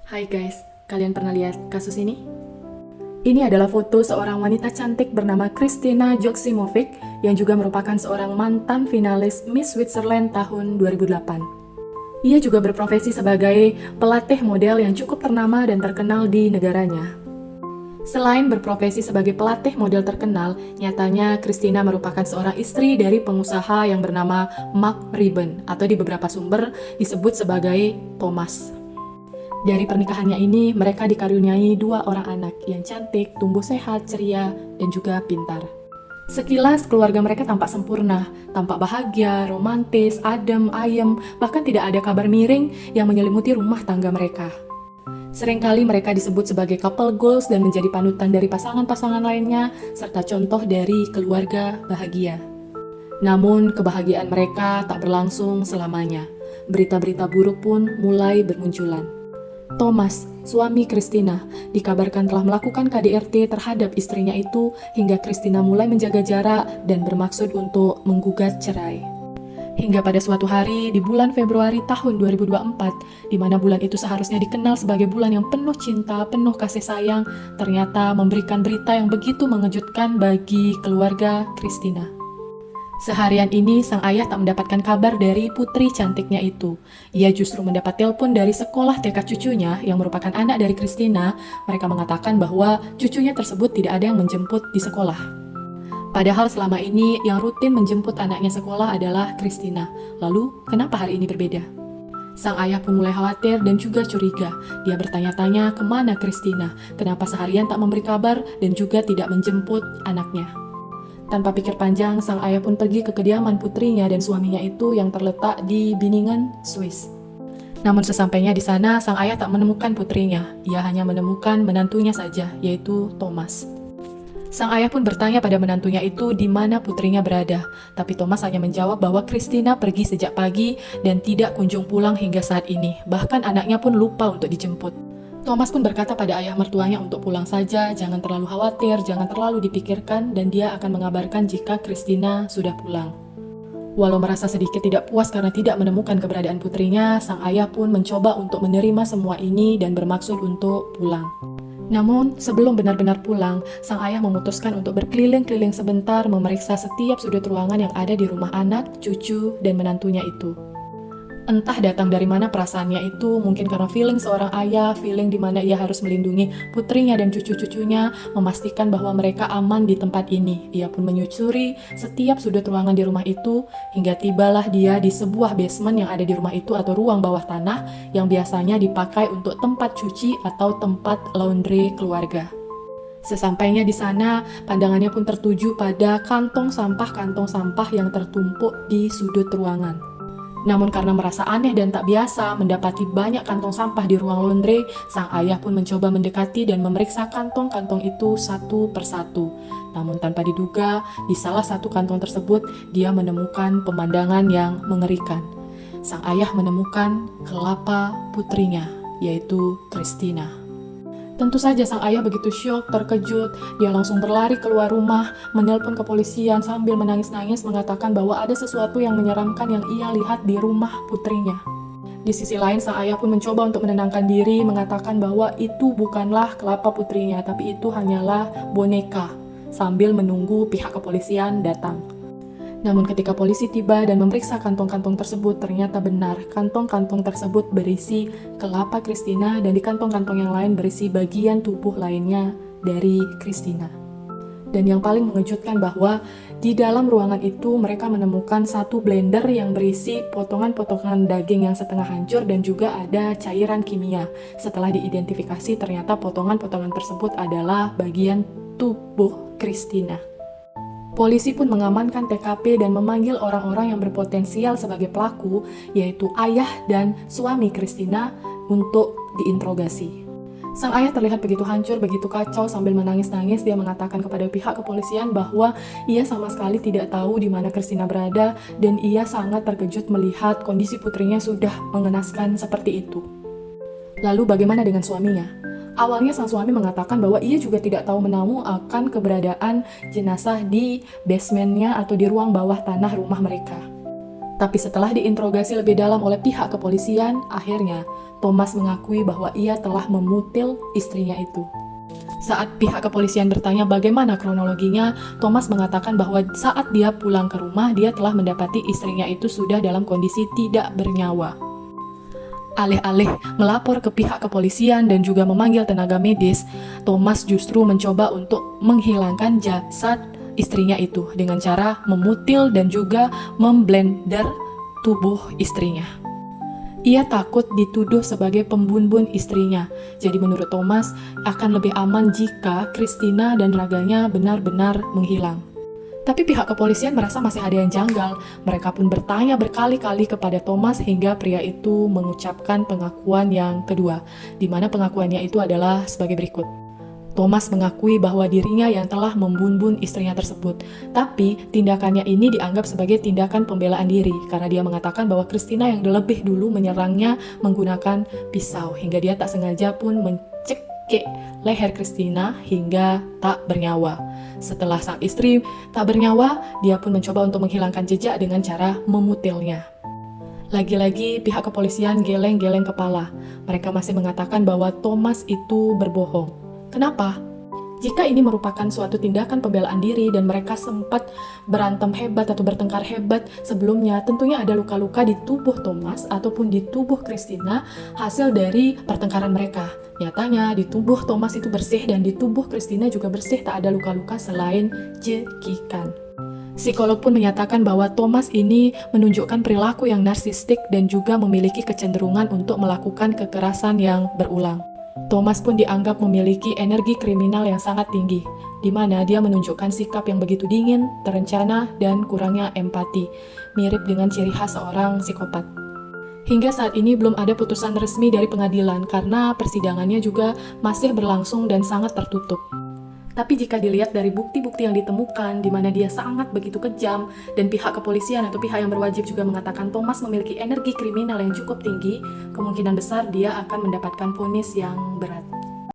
Hai guys, kalian pernah lihat kasus ini? Ini adalah foto seorang wanita cantik bernama Kristina Joksimovic yang juga merupakan seorang mantan finalis Miss Switzerland tahun 2008. Ia juga berprofesi sebagai pelatih model yang cukup ternama dan terkenal di negaranya. Selain berprofesi sebagai pelatih model terkenal, nyatanya Kristina merupakan seorang istri dari pengusaha yang bernama Mark Ribben atau di beberapa sumber disebut sebagai Thomas. Dari pernikahannya ini, mereka dikaruniai 2 orang anak yang cantik, tumbuh sehat, ceria, dan juga pintar. Sekilas keluarga mereka tampak sempurna, tampak bahagia, romantis, adem, ayem, bahkan tidak ada kabar miring yang menyelimuti rumah tangga mereka. Seringkali mereka disebut sebagai couple goals dan menjadi panutan dari pasangan-pasangan lainnya, serta contoh dari keluarga bahagia. Namun, kebahagiaan mereka tak berlangsung selamanya. Berita-berita buruk pun mulai bermunculan. Thomas, suami Kristina, dikabarkan telah melakukan KDRT terhadap istrinya itu hingga Kristina mulai menjaga jarak dan bermaksud untuk menggugat cerai. Hingga pada suatu hari di bulan Februari tahun 2024, di mana bulan itu seharusnya dikenal sebagai bulan yang penuh cinta, penuh kasih sayang, ternyata memberikan berita yang begitu mengejutkan bagi keluarga Kristina. Seharian ini sang ayah tak mendapatkan kabar dari putri cantiknya itu. Ia justru mendapat telepon dari sekolah TK cucunya yang merupakan anak dari Kristina. Mereka mengatakan bahwa cucunya tersebut tidak ada yang menjemput di sekolah. Padahal selama ini yang rutin menjemput anaknya sekolah adalah Kristina. Lalu, kenapa hari ini berbeda? Sang ayah pun mulai khawatir dan juga curiga. Dia bertanya-tanya kemana Kristina, kenapa seharian tak memberi kabar dan juga tidak menjemput anaknya. Tanpa pikir panjang, sang ayah pun pergi ke kediaman putrinya dan suaminya itu yang terletak di Binningen, Swiss. Namun sesampainya di sana, sang ayah tak menemukan putrinya. Ia hanya menemukan menantunya saja, yaitu Thomas. Sang ayah pun bertanya pada menantunya itu di mana putrinya berada. Tapi Thomas hanya menjawab bahwa Kristina pergi sejak pagi dan tidak kunjung pulang hingga saat ini. Bahkan anaknya pun lupa untuk dijemput. Thomas pun berkata pada ayah mertuanya untuk pulang saja, jangan terlalu khawatir, jangan terlalu dipikirkan, dan dia akan mengabarkan jika Kristina sudah pulang. Walau merasa sedikit tidak puas karena tidak menemukan keberadaan putrinya, sang ayah pun mencoba untuk menerima semua ini dan bermaksud untuk pulang. Namun, sebelum benar-benar pulang, sang ayah memutuskan untuk berkeliling-keliling sebentar memeriksa setiap sudut ruangan yang ada di rumah anak, cucu, dan menantunya itu. Entah datang dari mana perasaannya itu, mungkin karena feeling seorang ayah, feeling di mana ia harus melindungi putrinya dan cucu-cucunya, memastikan bahwa mereka aman di tempat ini. Ia pun menyusuri setiap sudut ruangan di rumah itu, hingga tibalah dia di sebuah basement yang ada di rumah itu atau ruang bawah tanah yang biasanya dipakai untuk tempat cuci atau tempat laundry keluarga. Sesampainya di sana, pandangannya pun tertuju pada kantong sampah yang tertumpuk di sudut ruangan. Namun karena merasa aneh dan tak biasa mendapati banyak kantong sampah di ruang laundry, sang ayah pun mencoba mendekati dan memeriksa kantong-kantong itu satu persatu. Namun tanpa diduga, di salah satu kantong tersebut dia menemukan pemandangan yang mengerikan. Sang ayah menemukan kelapa putrinya, yaitu Kristina. Tentu saja sang ayah begitu syok, terkejut. Dia langsung berlari keluar rumah, menelpon kepolisian sambil menangis-nangis mengatakan bahwa ada sesuatu yang menyeramkan yang ia lihat di rumah putrinya. Di sisi lain, sang ayah pun mencoba untuk menenangkan diri, mengatakan bahwa itu bukanlah kelapa putrinya, tapi itu hanyalah boneka, sambil menunggu pihak kepolisian datang. Namun ketika polisi tiba dan memeriksa kantong-kantong tersebut, ternyata benar, kantong-kantong tersebut berisi kelapa Kristina dan di kantong-kantong yang lain berisi bagian tubuh lainnya dari Kristina. Dan yang paling mengejutkan bahwa di dalam ruangan itu mereka menemukan satu blender yang berisi potongan-potongan daging yang setengah hancur dan juga ada cairan kimia. Setelah diidentifikasi, ternyata potongan-potongan tersebut adalah bagian tubuh Kristina. Polisi pun mengamankan TKP dan memanggil orang-orang yang berpotensial sebagai pelaku, yaitu ayah dan suami Kristina, untuk diinterogasi. Sang ayah terlihat begitu hancur, begitu kacau, sambil menangis-nangis. Dia mengatakan kepada pihak kepolisian bahwa ia sama sekali tidak tahu di mana Kristina berada dan ia sangat terkejut melihat kondisi putrinya sudah mengenaskan seperti itu. Lalu bagaimana dengan suaminya? Awalnya sang suami mengatakan bahwa ia juga tidak tahu menahu akan keberadaan jenazah di basementnya atau di ruang bawah tanah rumah mereka. Tapi setelah diinterogasi lebih dalam oleh pihak kepolisian, akhirnya Thomas mengakui bahwa ia telah memutil istrinya itu. Saat pihak kepolisian bertanya bagaimana kronologinya, Thomas mengatakan bahwa saat dia pulang ke rumah, dia telah mendapati istrinya itu sudah dalam kondisi tidak bernyawa. Alih-alih melapor ke pihak kepolisian dan juga memanggil tenaga medis, Thomas justru mencoba untuk menghilangkan jasad istrinya itu dengan cara memutil dan juga memblender tubuh istrinya. Ia takut dituduh sebagai pembunuh istrinya. Jadi menurut Thomas, akan lebih aman jika Christina dan raganya benar-benar menghilang. Tapi pihak kepolisian merasa masih ada yang janggal. Mereka pun bertanya berkali-kali kepada Thomas hingga pria itu mengucapkan pengakuan yang kedua, di mana pengakuannya itu adalah sebagai berikut. Thomas mengakui bahwa dirinya yang telah membunuh istrinya tersebut, tapi tindakannya ini dianggap sebagai tindakan pembelaan diri karena dia mengatakan bahwa Christina yang lebih dulu menyerangnya menggunakan pisau hingga dia tak sengaja pun mencekik leher Christina hingga tak bernyawa. Setelah sang istri tak bernyawa, dia pun mencoba untuk menghilangkan jejak dengan cara memutilnya. Lagi-lagi pihak kepolisian geleng-geleng kepala. Mereka masih mengatakan bahwa Thomas itu berbohong. Kenapa? Jika ini merupakan suatu tindakan pembelaan diri dan mereka sempat berantem hebat atau bertengkar hebat sebelumnya, tentunya ada luka-luka di tubuh Thomas ataupun di tubuh Christina hasil dari pertengkaran mereka. Nyatanya di tubuh Thomas itu bersih dan di tubuh Christina juga bersih, tak ada luka-luka selain cekikan. Psikolog pun menyatakan bahwa Thomas ini menunjukkan perilaku yang narsistik dan juga memiliki kecenderungan untuk melakukan kekerasan yang berulang. Thomas pun dianggap memiliki energi kriminal yang sangat tinggi, di mana dia menunjukkan sikap yang begitu dingin, terencana, dan kurangnya empati, mirip dengan ciri khas seorang psikopat. Hingga saat ini belum ada putusan resmi dari pengadilan karena persidangannya juga masih berlangsung dan sangat tertutup. Tapi jika dilihat dari bukti-bukti yang ditemukan, di mana dia sangat begitu kejam, dan pihak kepolisian atau pihak yang berwajib juga mengatakan Thomas memiliki energi kriminal yang cukup tinggi, kemungkinan besar dia akan mendapatkan vonis yang berat.